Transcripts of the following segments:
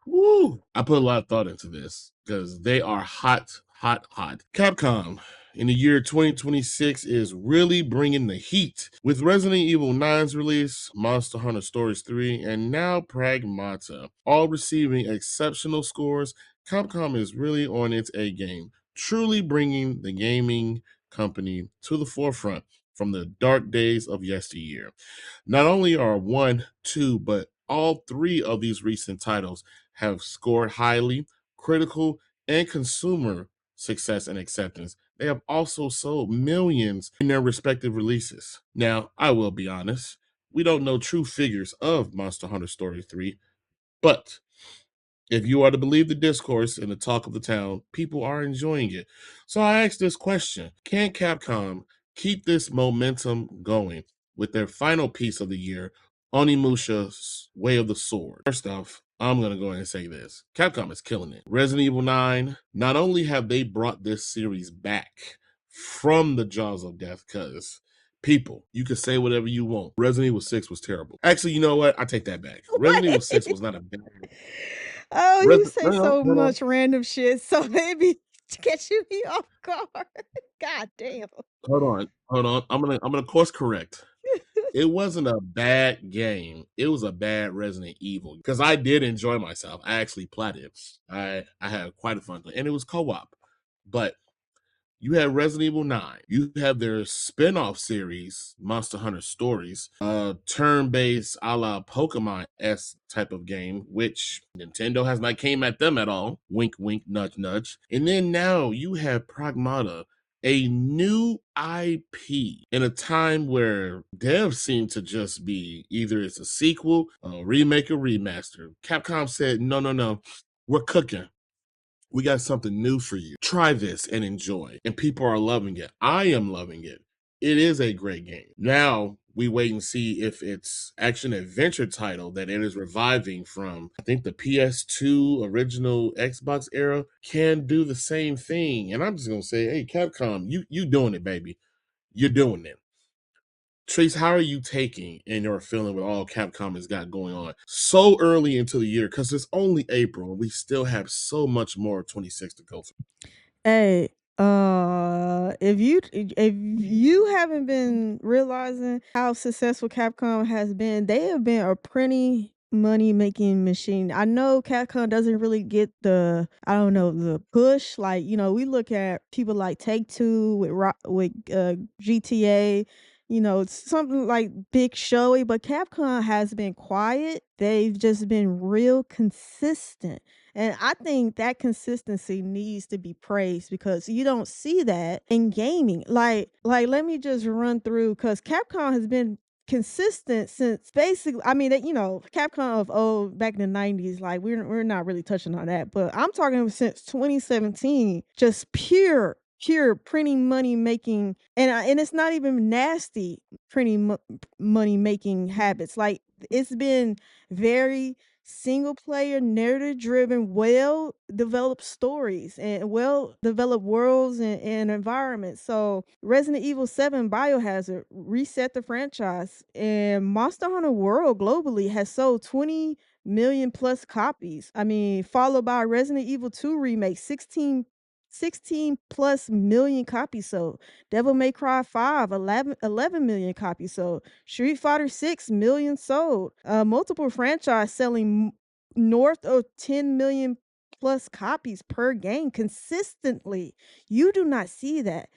Woo! I put a lot of thought into this because they are hot, hot, hot. Capcom in the year 2026 is really bringing the heat with Resident Evil 9's release, Monster Hunter Stories 3, and now Pragmata, all receiving exceptional scores. Capcom is really on its A game, truly bringing the gaming company to the forefront from the dark days of yesteryear. Not only are one, two, but all three of these recent titles have scored highly, critical, and consumer success and acceptance. They have also sold millions in their respective releases. Now, I will be honest, we don't know true figures of Monster Hunter Story 3, but if you are to believe the discourse and the talk of the town, people are enjoying it. So I asked this question: can Capcom keep this momentum going with their final piece of the year, Onimusha's Way of the Sword? First off, I'm going to go ahead and say this. Capcom is killing it. Resident Evil 9, not only have they brought this series back from the jaws of death, because people, you can say whatever you want. Resident Evil 6 was terrible. Actually, you know what? I take that back. Resident Evil 6 was not a bad. Oh, you say No, so no, no. much random shit, so maybe catching me off guard. God damn. Hold on. I'm gonna course correct. It wasn't a bad game. It was a bad Resident Evil because I did enjoy myself. I actually platted. I had quite a fun time, and it was co-op. But you had Resident Evil 9. You have their spin-off series, Monster Hunter Stories, turn-based a la Pokemon-esque type of game, which Nintendo has not came at them at all. Wink, wink, nudge, nudge. And then now you have Pragmata, a new IP in a time where devs seem to just be either it's a sequel, a remake, or remaster. Capcom said, no, no, no, we're cooking. We got something new for you. Try this and enjoy. And people are loving it. I am loving it. It is a great game. Now we wait and see if its action adventure title that it is reviving from, I think the PS2 original Xbox era, can do the same thing. And I'm just gonna say, hey, Capcom, you doing it, baby. You're doing it. Trace, how are you taking and your feeling with all Capcom has got going on so early into the year? Because it's only April and we still have so much more 26 to go through. Hey, if you haven't been realizing how successful Capcom has been, they have been a pretty money making machine. I know Capcom doesn't really get the the push. Like, we look at people like Take Two with GTA. It's something like big showy, but Capcom has been quiet. They've just been real consistent. And I think that consistency needs to be praised because you don't see that in gaming. Like let me just run through cuz Capcom has been consistent since basically Capcom of back in the 90s, like we're not really touching on that, but I'm talking since 2017, just pure printing money making, and it's not even nasty printing money making habits. Like, it's been very single player, narrative driven, well developed stories and well developed worlds and environments. So Resident Evil 7 Biohazard reset the franchise, and Monster Hunter World globally has sold 20 million plus copies. I mean, followed by Resident Evil 2 remake, 16 plus million copies sold. Devil May Cry 5, 11 million copies sold. Street Fighter 6 million sold. Multiple franchise selling north of 10 million plus copies per game consistently. You do not see that.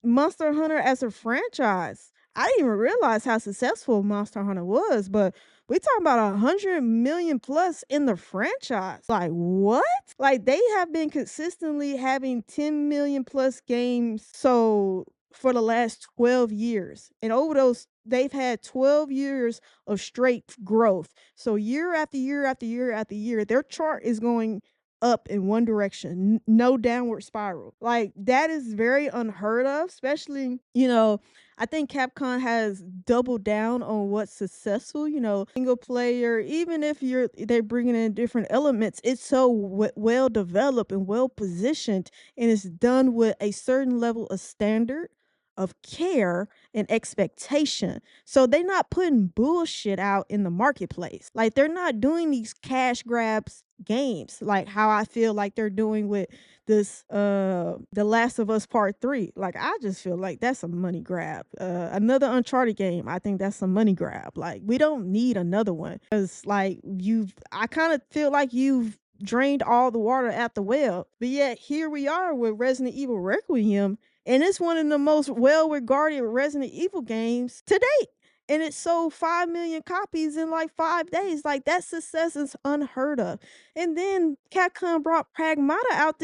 Monster Hunter as a franchise, I didn't even realize how successful Monster Hunter was, but we talking about 100 million plus in the franchise. Like, what? Like, they have been consistently having 10 million plus games sold for the last 12 years. And over those, they've had 12 years of straight growth. So year after year after year after year, their chart is going up in one direction, no downward spiral. Like, that is very unheard of, especially, I think Capcom has doubled down on what's successful, single player, even if they're bringing in different elements, it's so well developed and well positioned, and it's done with a certain level of standard, of care and expectation. So they're not putting bullshit out in the marketplace. Like they're not doing these cash grabs games like how I feel like they're doing with this The Last of Us Part 3. Like I just feel like that's a money grab. Another Uncharted game, I think that's some money grab. Like we don't need another one cuz like I kind of feel like you've drained all the water at the well. But yet here we are with Resident Evil Requiem, and it's one of the most well-regarded Resident Evil games to date. And it sold 5 million copies in like 5 days. Like that success is unheard of. And then Capcom brought Pragmata out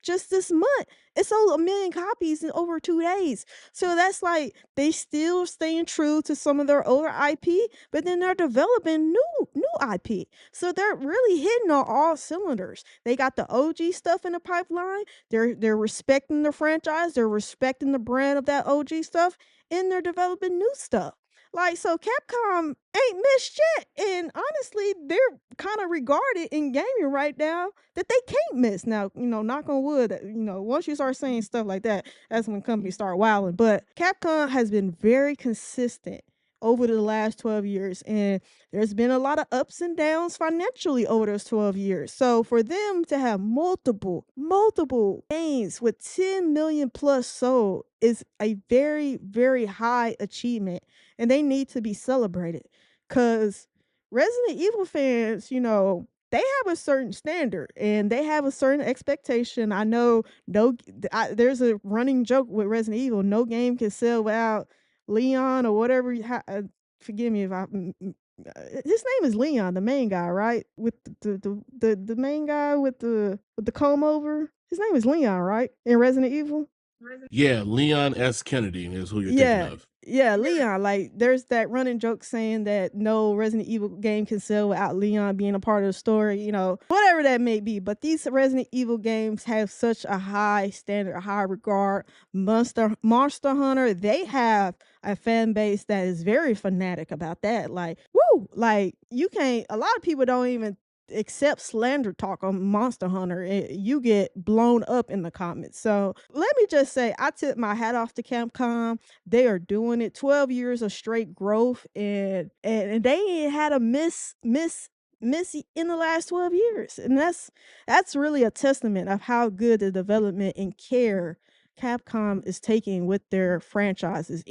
just this month. It sold 1 million copies in over 2 days. So that's like they still staying true to some of their older IP, but then they're developing new IP. So they're really hitting on all cylinders. They got the OG stuff in the pipeline. They're respecting the franchise. They're respecting the brand of that OG stuff, and they're developing new stuff. Like so, Capcom ain't missed shit, and honestly, they're kind of regarded in gaming right now that they can't miss. Now, knock on wood. Once you start saying stuff like that, that's when companies start wilding. But Capcom has been very consistent over the last 12 years, and there's been a lot of ups and downs financially over those 12 years. So for them to have multiple games with 10 million plus sold is a very, very high achievement, and they need to be celebrated because Resident Evil fans, they have a certain standard and they have a certain expectation. I know there's a running joke with Resident Evil: no game can sell without Leon or whatever. Forgive me if his name is Leon, the main guy, right? With the main guy with the comb over. His name is Leon, right? In Resident Evil. Yeah, Leon S. Kennedy is who you're thinking Yeah. of. Yeah, Leon. Like, there's that running joke saying that no Resident Evil game can sell without Leon being a part of the story, whatever that may be. But these Resident Evil games have such a high standard, a high regard. Monster Hunter, they have a fan base that is very fanatic about that. Like, woo! Like, you can't, a lot of people don't even accept slander talk on Monster Hunter. You get blown up in the comments. So let me just say, I tip my hat off to Capcom. They are doing it. 12 years of straight growth, and they ain't had a miss in the last 12 years. And that's really a testament of how good the development and care Capcom is taking with their franchises.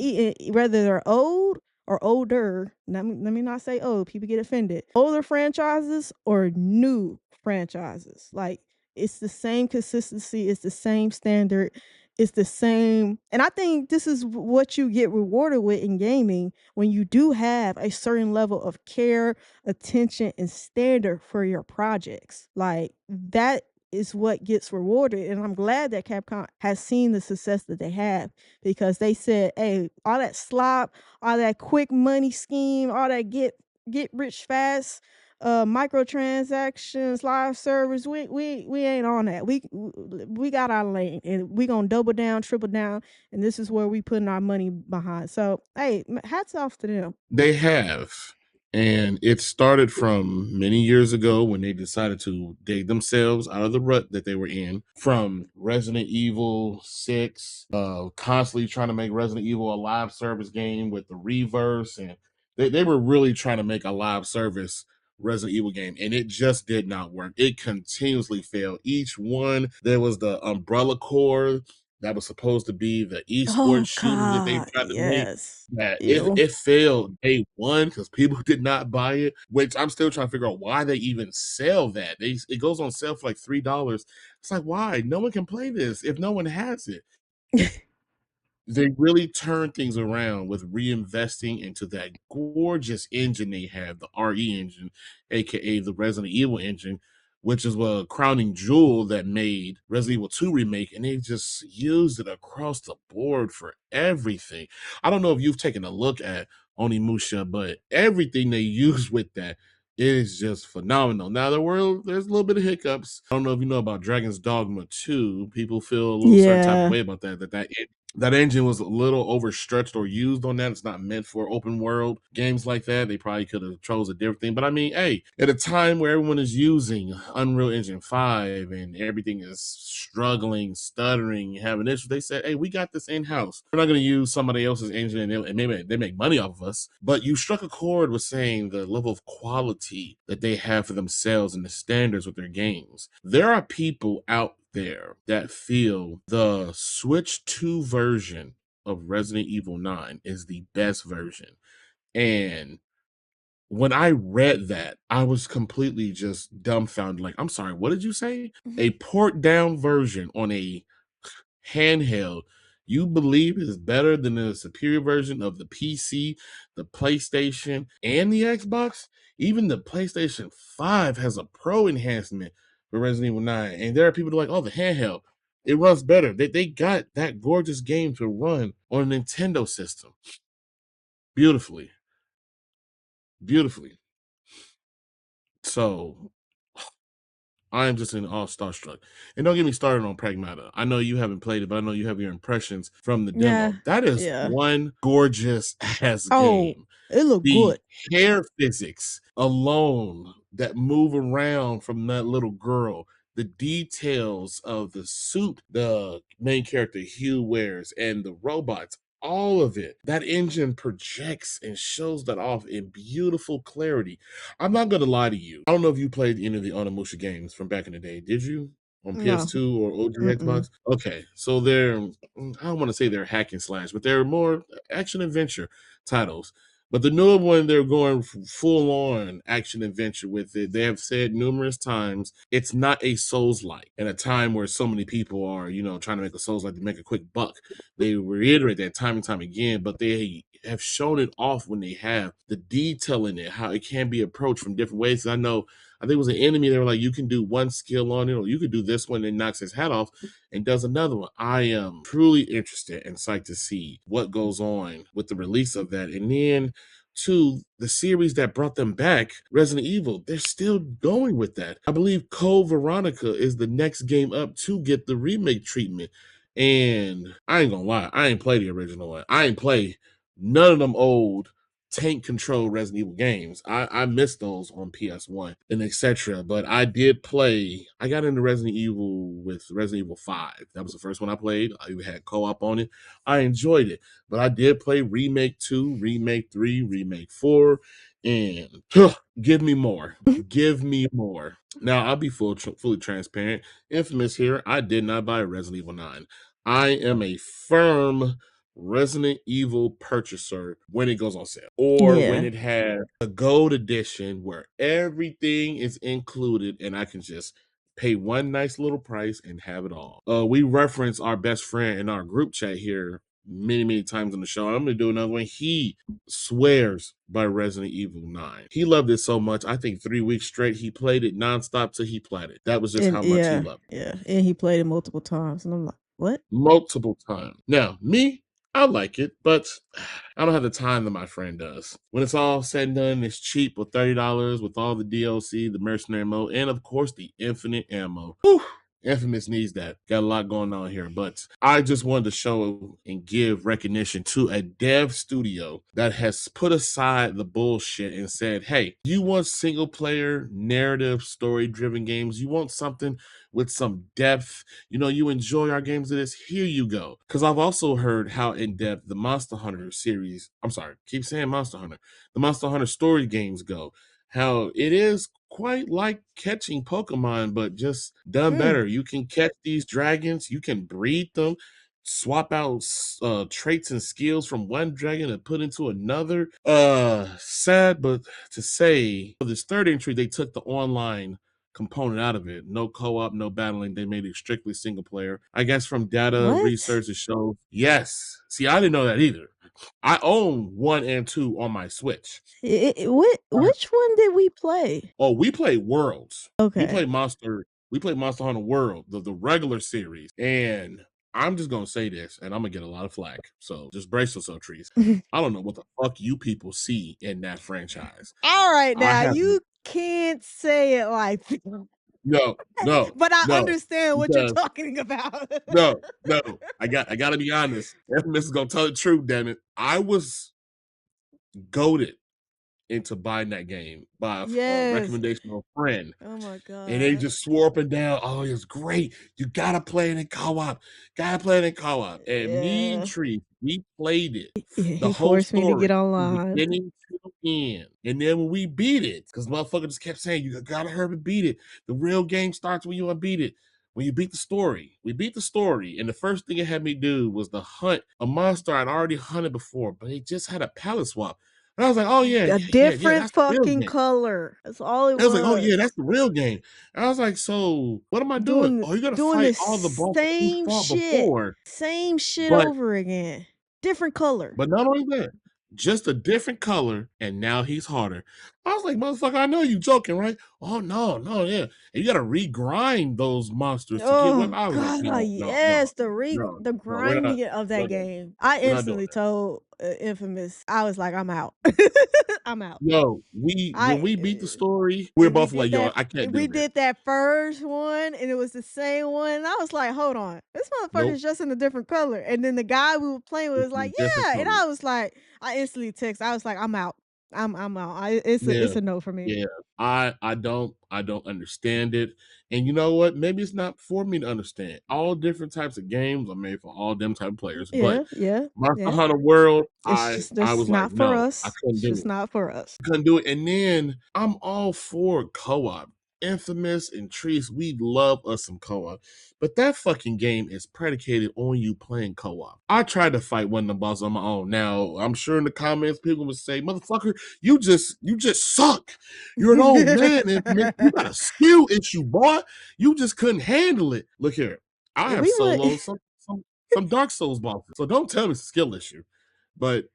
Whether they're old or older, let me not say old, people get offended. Older franchises or new franchises. Like it's the same consistency, it's the same standard, it's the same. And I think this is what you get rewarded with in gaming when you do have a certain level of care, attention, and standard for your projects. Like that is what gets rewarded. And I'm glad that Capcom has seen the success that they have because they said, hey, all that slop, all that quick money scheme, all that get rich fast microtransactions, live servers. We ain't on that. We got our lane, and we gonna double down, triple down, and this is where we putting our money behind. So hey, hats off to them. They have. And it started from many years ago when they decided to dig themselves out of the rut that they were in from Resident Evil 6, constantly trying to make Resident Evil a live service game with the reverse. And they were really trying to make a live service Resident Evil game, and it just did not work. It continuously failed. Each one, there was the Umbrella Core that was supposed to be the esports Oh shooter that they God, tried to make yes. that Ew. it failed day one because people did not buy it, which I'm still trying to figure out why they even sell that. It goes on sale for like $3. It's like, why? No one can play this if no one has it. They really turned things around with reinvesting into that gorgeous engine they have, the RE engine, aka the Resident Evil engine, which is a crowning jewel that made Resident Evil 2 remake, and they just used it across the board for everything. I don't know if you've taken a look at Onimusha, but everything they use with that is just phenomenal. Now there's a little bit of hiccups. I don't know if you know about Dragon's Dogma 2. People feel a little certain type of Yeah. way about that that engine was a little overstretched or used on that. It's not meant for open world games like that. They probably could have chose a different thing. But I mean, hey, at a time where everyone is using Unreal Engine 5 and everything is struggling, stuttering, having issues, they said, hey, we got this in-house. We're not going to use somebody else's engine and maybe they make money off of us. But you struck a chord with saying the level of quality that they have for themselves and the standards with their games. There are people out there that feel the Switch 2 version of Resident Evil 9 is the best version. And when I read that, I was completely just dumbfounded. Like, I'm sorry, what did you say? A port down version on a handheld you believe is better than the superior version of the PC, the PlayStation, and the Xbox? Even the PlayStation 5 has a pro enhancement for Resident Evil 9. And there are people that are like, oh, the handheld, it runs better. They got that gorgeous game to run on a Nintendo system beautifully. Beautifully. So I am just in awe starstruck. And don't get me started on Pragmata. I know you haven't played it, but I know you have your impressions from the Yeah, demo. That is yeah. one gorgeous ass Oh, game. it looked The good. hair physics alone that move around from that little girl, the details of the suit the main character Hugh wears, and the robots, all of it. That engine projects and shows that off in beautiful clarity. I'm not gonna lie to you. I don't know if you played any of the Onimusha games from back in the day. Did you? On No. PS2 or OG Mm-mm. Xbox? Okay, so they're I don't want to say they're hack and slash, but they're more action adventure titles. But the newer one, they're going full on action adventure with it. They have said numerous times it's not a Souls like. At a time where so many people are, trying to make a Souls like to make a quick buck, they reiterate that time and time again. But they have shown it off when they have the detail in it, how it can be approached from different ways. I know, I think it was an enemy. They were like, you can do one skill on it, or you could do this one and knocks his hat off and does another one. I am truly interested and psyched to see what goes on with the release of that. And then to the series that brought them back, Resident Evil, they're still going with that. I believe Code Veronica is the next game up to get the remake treatment. And I ain't gonna lie, I ain't play the original one. I ain't play none of them old tank control Resident Evil games. I missed those on PS1 and etc. But I did play, I got into Resident Evil with Resident Evil 5. That was the first one I played. I even had co-op on it. I enjoyed it. But I did play Remake 2, Remake 3, Remake 4, and give me more. Give me more. Now, I'll be fully transparent. Infamous here, I did not buy Resident Evil 9. I am a firm Resident Evil purchaser when it goes on sale or when Yeah. it has a gold edition where everything is included and I can just pay one nice little price and have it all. We reference our best friend in our group chat here many, many times on the show. I'm going to do another one. He swears by Resident Evil 9. He loved it so much. I think 3 weeks straight, he played it nonstop till he platted. That was just And how much he yeah, loved it. yeah. And he played it multiple times. And I'm like, what? Multiple times. Now, me, I like it, but I don't have the time that my friend does. When it's all said and done, it's cheap with $30 with all the DLC, the mercenary mode, and of course the infinite ammo. Whew. Infamous needs that. Got a lot going on here, but I just wanted to show and give recognition to a dev studio that has put aside the bullshit and said, hey, you want single player, narrative, story driven games? You want something with some depth? You enjoy our games of this? Here you go. Because I've also heard how in depth the Monster Hunter series, I'm sorry, keep saying Monster Hunter, the Monster Hunter story games go, how it is quite like catching Pokemon, but just done Mm. better. You can catch these dragons, you can breed them, swap out traits and skills from one dragon and put into another. Sad, but to say, for this third entry, they took the online component out of it. No co-op, no battling. They made it strictly single player. I guess from data What? research to show. Yes. See, I didn't know that either. I own 1 and 2 on my Switch. Which one did we play? Oh, we played Worlds. We Okay. played Monster. We played Monster Hunter World, the regular series. And I'm just gonna say this, and I'm gonna get a lot of flack. So just brace yourself, trees. I don't know what the fuck you people see in that franchise. All right, I now have you can't say it like that. no, no, But I no, understand what you're because talking about. no. I gotta be honest. Infamous is gonna tell the truth. Damn it, I was goaded into buying that game by a Yes. recommendation of a friend. Oh my And they god. just swore up and down, oh, it's great. You gotta play it in co-op. Gotta play it in co-op. And me and Yeah. Tree, we played it, the He whole forced me to get story, from online. beginning to end. And then when we beat it, because motherfucker just kept saying, you gotta hurry and beat it. The real game starts when you unbeat it. When you beat the story. We beat the story. And the first thing it had me do was to hunt a monster I'd already hunted before, but it just had a palette swap. And I was like, oh A yeah, different that's the real fucking game. color. That's all it I was like, oh was. yeah, that's the real game. And I was like, so what am I doing? Oh, you're gonna Doing fight the all the bosses you same fought shit. before, Same shit but over again. Different color. not only that, just a different color, and now he's harder. I was like, motherfucker, I know you joking, right? Oh no, yeah. And you gotta regrind those monsters to get weapons. Oh I was like, god, no, yes, the we're not, grinding of that no, no, game. I we're not doing instantly that. told Infamous, I was like, I'm out. I'm out. No, we when I we beat the story, we were we both like, did yo, that I can't we do this. did that first one and it was the same one. And I was like, hold on, this Nope, motherfucker's just in a different color. And then the guy we were playing with it's was a like, different yeah. And color. I was like, I instantly text. I was like, I'm out. I'm out. Yeah. It's a no for me. Yeah, I don't understand it. And you know what? Maybe it's not for me to understand. All different types of games are made for all them type of players. But Yeah, yeah, Monster yeah. Hunter World, It's I just was like, not for no, I us. couldn't It's do just it. not for us. Couldn't do it. And then I'm all for co-op. Infamous and Trees, we love us some co-op. But that fucking game is predicated on you playing co-op. I tried to fight one of the bosses on my own. Now, I'm sure in the comments people would say, motherfucker, you just suck. You're an old man, Infamous. You got a skill issue, boy. You just couldn't handle it. Look here. I have We would solo some Dark Souls bosses. So don't tell me it's a skill issue. But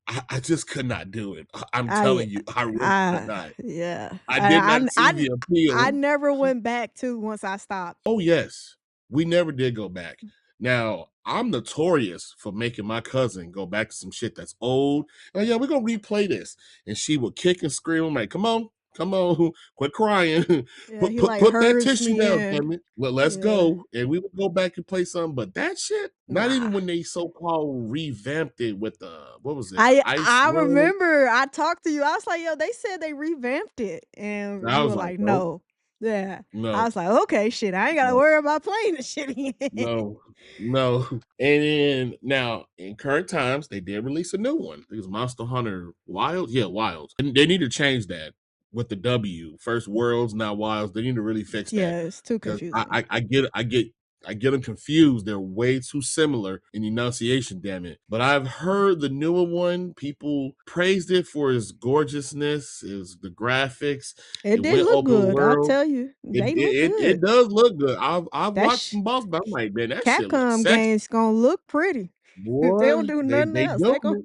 I just could not do it. I'm I telling you, I really could not. yeah. I did not see the I appeal. never went back to once I stopped. Oh, yes. We never did go back. Now, I'm notorious for making my cousin go back to some shit that's old. And yeah, we're gonna replay this. And she would kick and scream. I'm like, come on, quit crying. Yeah, put he put like put that herds tissue me down, in. damn it. Well, let's Yeah. go. And we would go back and play something. But that shit, not even Nah. when they so-called revamped it with the what was it, the ice I world. remember I talked to you. I was like, "Yo, they said they revamped it." And I you was were like, like, nope, "No." Yeah. I no, was like, "Okay, shit. I ain't got to no. worry about playing this shit again." No, no. And then now in current times, they did release a new one. It was Monster Hunter Wilds. Yeah, Wilds. And they need to change that with the W. First Worlds, now Wilds. They need to really fix that Yeah, it's too because confusing. I get them confused. They're way too similar in enunciation. Damn it! But I've heard the newer one. People praised it for its gorgeousness, the graphics. It It did went look open good. I'll world. tell you. It They look it it, good. it does look good. I've watched That's some bosses, but I'm like, man, that shit looks Capcom sexy, games gonna look pretty. If they don't boy. do They nothing they else, they go doing it.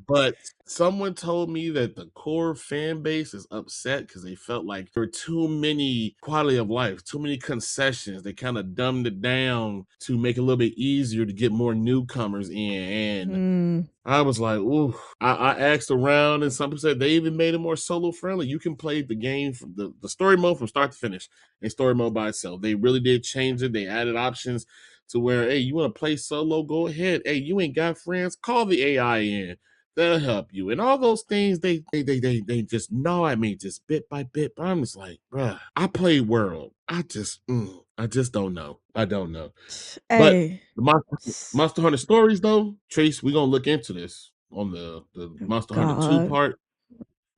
But someone told me that the core fan base is upset because they felt like there were too many quality of life, too many concessions. They kind of dumbed it down to make it a little bit easier to get more newcomers in. And Mm, I was like, ooh. I asked around, and some people said they even made it more solo friendly. You can play the game from the story mode from start to finish, and story mode by itself. They really did change it. They added options to where, hey, you want to play solo? Go ahead. Hey, you ain't got friends? Call the AI in. They'll help you. And all those things, they just gnaw at me just bit by bit. But I'm just like, bruh, I play World. I just don't know. I don't know. But hey. the Monster Hunter stories, though, Trace, we're gonna look into this on the Monster Hunter 2 God, part.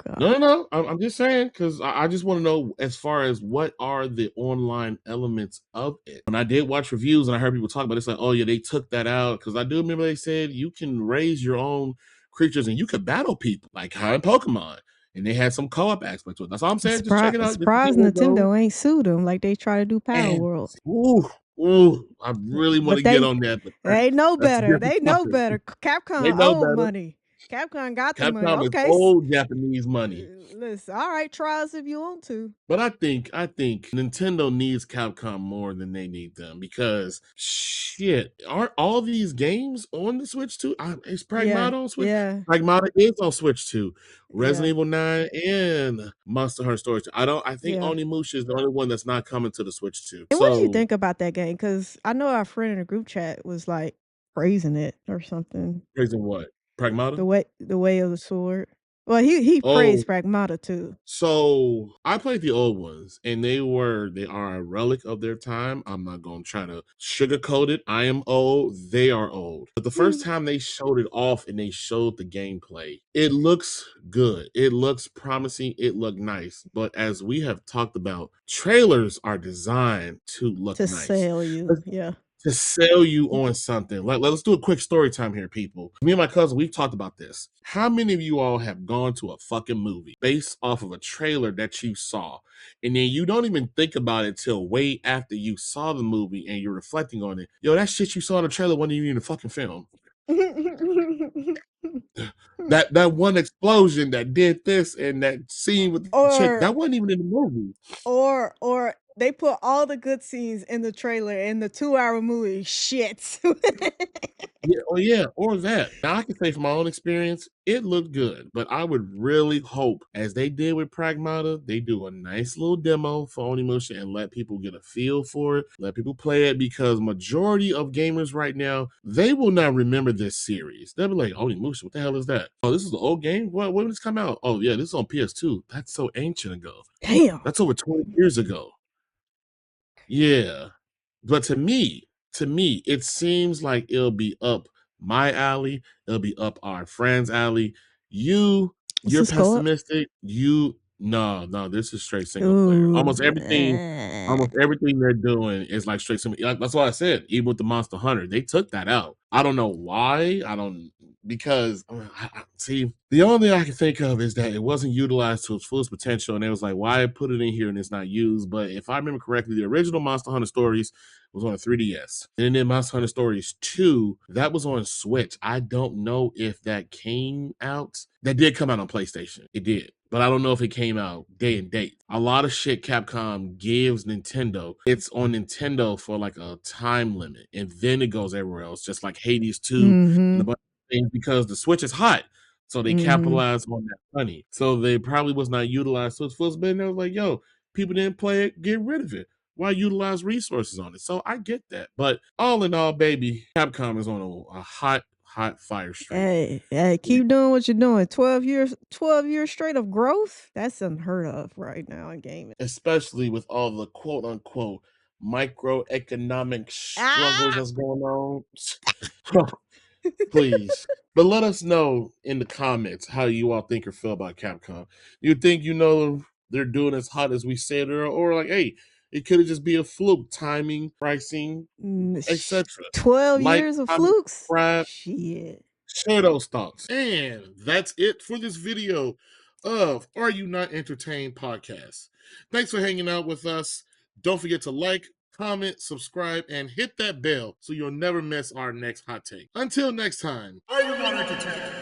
God. No. I'm just saying because I just want to know as far as what are the online elements of it. When I did watch reviews and I heard people talk about it, it's like, oh yeah, they took that out because I do remember they said you can raise your own creatures and you could battle people like how in Pokemon. And they had some co-op aspect to it. That's all I'm saying. Just check it out, just to see Surprise where it goes. Nintendo ain't sued them like they try to do Power And World. I really want But to get on that, but they know that's a better. different They know topic. better. They Capcom know owe better. money. Capcom got the money. Capcom is Okay. old Japanese money. Listen, all right, try us if you want to. But I think Nintendo needs Capcom more than they need them because shit, aren't all these games on the Switch too? Is Yeah, Pragmata on Switch? yeah, Pragmata is on Switch too. Resident yeah, Evil 9 and Monster Hunter Stories. I think yeah. Onimusha is the only one that's not coming to the Switch too. And what do you So think about that game? Because I know our friend in the group chat was like praising it or something. praising what? Pragmata? The way of the sword. Well, he Oh, praised Pragmata too. so I played the old ones, and they are a relic of their time. I'm not gonna try to sugarcoat it. I am old, they are old. But the first time they showed it off and they showed the gameplay, it looks good. It looks promising. It looked nice. But as we have talked about, trailers are designed to look To nice. sell you, yeah. To sell you on something. Let's do a quick story time here, people. Me and my cousin, we've talked about this. How many of you all have gone to a fucking movie based off of a trailer that you saw, and then you don't even think about it till way after you saw the movie and you're reflecting on it? Yo, that shit you saw in the trailer wasn't even in the fucking film. That one explosion that did this and that scene with the chick, or that wasn't even in the movie. or they put all the good scenes in the trailer and the 2-hour movie shit. Yeah, oh yeah, or that. Now I can say from my own experience, it looked good, but I would really hope, as they did with Pragmata, they do a nice little demo for Onimusha and let people get a feel for it, let people play it, because majority of gamers right now, they will not remember this series. They'll be like, Onimusha, what the hell is that? Oh, this is the old game? What, when did this come out? Oh yeah, this is on PS2. That's so ancient ago. Damn. That's over 20 years ago. Yeah. But to me, it seems like it'll be up my alley. It'll be up our friend's alley. Is You're this co-op? pessimistic. No, this is straight single player. Ooh. Almost everything they're doing is like straight single. That's what I said. Even with the Monster Hunter, they took that out. I don't know why. I don't because see the only thing I can think of is that it wasn't utilized to its fullest potential, and it was like, why put it in here and it's not used? But if I remember correctly, the original Monster Hunter Stories was on a 3DS. And then Monster Hunter Stories 2, that was on Switch. I don't know if that came out. That did come out on PlayStation. It did. But I don't know if it came out day and date. A lot of shit Capcom gives Nintendo, it's on Nintendo for like a time limit. And then it goes everywhere else, just like Hades 2 and a Mhm. bunch of things because the Switch is hot. So they Mhm. capitalized on that money. So they probably was not utilized to its fullest, but they was like, yo, people didn't play it, get rid of it. Why utilize resources on it? So I get that. But all in all, baby, Capcom is on a hot fire streak. Hey, Yeah. keep doing what you're doing. 12 years straight of growth? That's unheard of right now in gaming. Especially with all the quote unquote microeconomic struggles Ah! that's going on. Please. But let us know in the comments how you all think or feel about Capcom. You think they're doing as hot as we said, or like, hey, it could have just be a fluke, timing, pricing, etc. 12 Like, years of comment, flukes? subscribe, Shit. share those thoughts. And that's it for this video of Are You Not Entertained podcast. Thanks for hanging out with us. Don't forget to like, comment, subscribe, and hit that bell so you'll never miss our next hot take. Until next time, Are You Not Entertained?